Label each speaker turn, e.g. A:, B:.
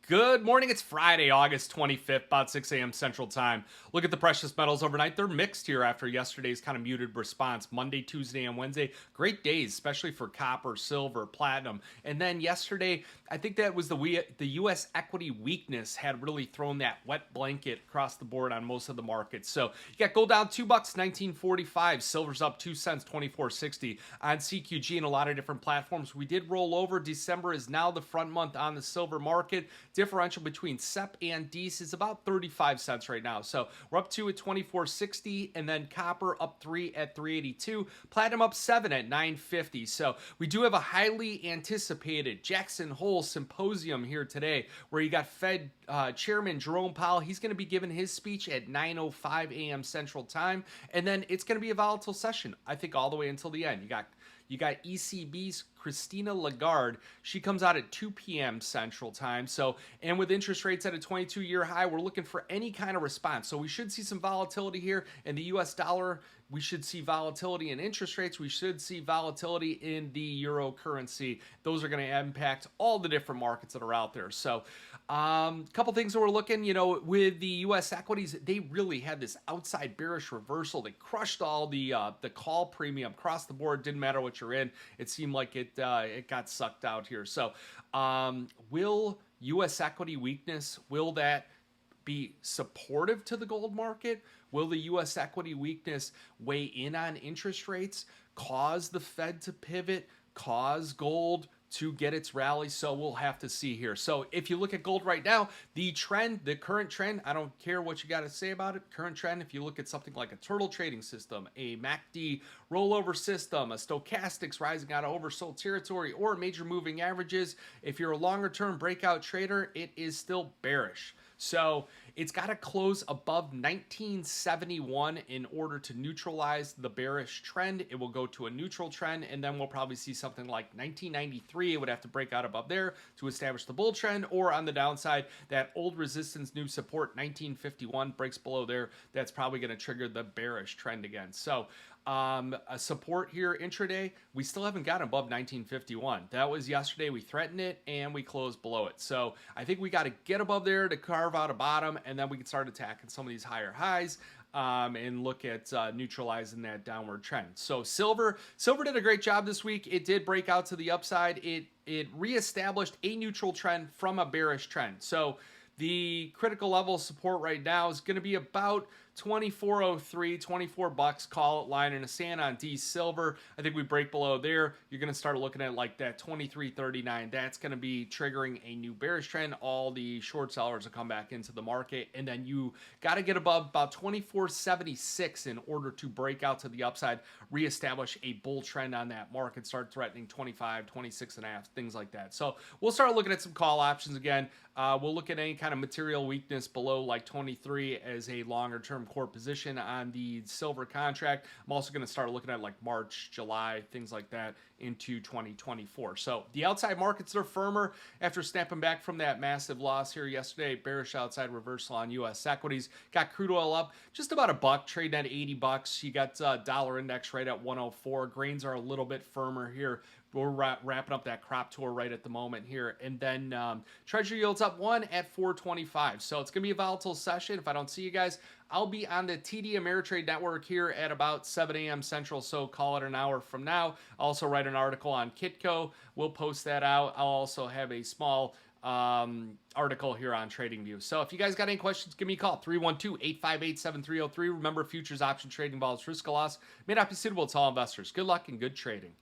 A: Good morning. It's Friday, August 25th, about 6 a.m. Central Time. Look at the precious metals overnight. They're mixed here after yesterday's kind of muted response. Monday, Tuesday, and Wednesday, great days, especially for copper, silver, platinum. And then yesterday, I think that was the U.S. equity weakness had really thrown that wet blanket across the board on most of the markets. So you got gold down $2, 19.45. Silver's up 2 cents, 24.60 on CQG and a lot of different platforms. We did roll over. December is now the front month on the silver market. Differential between SEP and DEES is about 35 cents right now. So we're up 2 at 24.60, and then copper up 3 at 382. Platinum up 7 at 950. So we do have a highly anticipated Jackson Hole symposium here today, where you got Fed Chairman Jerome Powell. He's going to be giving his speech at 9:05 a.m. Central Time, and then it's going to be a volatile session, I think, all the way until the end. You got ECB's Christina Lagarde. She comes out at 2 p.m. Central Time. So, and with interest rates at a 22-year high, we're looking for any kind of response. So we should see some volatility here in the U.S. dollar. We should see volatility in interest rates. We should see volatility in the euro currency. Those are going to impact all the different markets that are out there. So a couple things that we're looking, with the U.S. equities, they really had this outside bearish reversal. They crushed all the call premium across the board. Didn't matter what you're in. It seemed like it got sucked out here. So will U.S. equity weakness, will that be supportive to the gold market? Will the U.S. equity weakness weigh in on interest rates, cause the Fed to pivot, cause gold to get its rally? So we'll have to see here. So if you look at gold right now, the current trend, I don't care what you got to say about it. Current trend, if you look at something like a turtle trading system, a MACD rollover system, a stochastics rising out of oversold territory, or major moving averages, if you're a longer term breakout trader, it is still bearish. So it's got to close above 1971 in order to neutralize the bearish trend. It will go to a neutral trend, and then we'll probably see something like 1993. It would have to break out above there to establish the bull trend, or on the downside, that old resistance, new support, 1951 breaks below there. That's probably going to trigger the bearish trend again. So a support here intraday, we still haven't gotten above 1951. That was yesterday. We threatened it and we closed below it. So I think we got to get above there to carve out a bottom, and then we can start attacking some of these higher highs and look at neutralizing that downward trend. So silver did a great job this week. It did break out to the upside. It reestablished a neutral trend from a bearish trend. So the critical level support right now is going to be about 24.03, $24. Call it, line in the sand on D silver. I think we break below there. You're going to start looking at like that 23.39. That's going to be triggering a new bearish trend. All the short sellers will come back into the market, and then you got to get above about 24.76 in order to break out to the upside, reestablish a bull trend on that market, start threatening 25, 26 and a half, things like that. So we'll start looking at some call options again. We'll look at any kind of material weakness below like 23 as a longer term core position on the silver contract. I'm also going to start looking at like March, July, things like that into 2024. So the outside markets are firmer after snapping back from that massive loss here yesterday. Bearish outside reversal on U.S. equities. Got crude oil up just about $1, trading at $80. You got dollar index right at 104. Grains are a little bit firmer here. We're wrapping up that crop tour right at the moment here. And then Treasury yields up 1 at 425. So it's going to be a volatile session. If I don't see you guys, I'll be on the TD Ameritrade Network here at about 7 a.m. Central, so call it an hour from now. I'll also write an article on Kitco. We'll post that out. I'll also have a small article here on TradingView. So if you guys got any questions, give me a call, 312-858-7303. Remember, futures option trading involves risk of loss. May not be suitable to all investors. Good luck and good trading.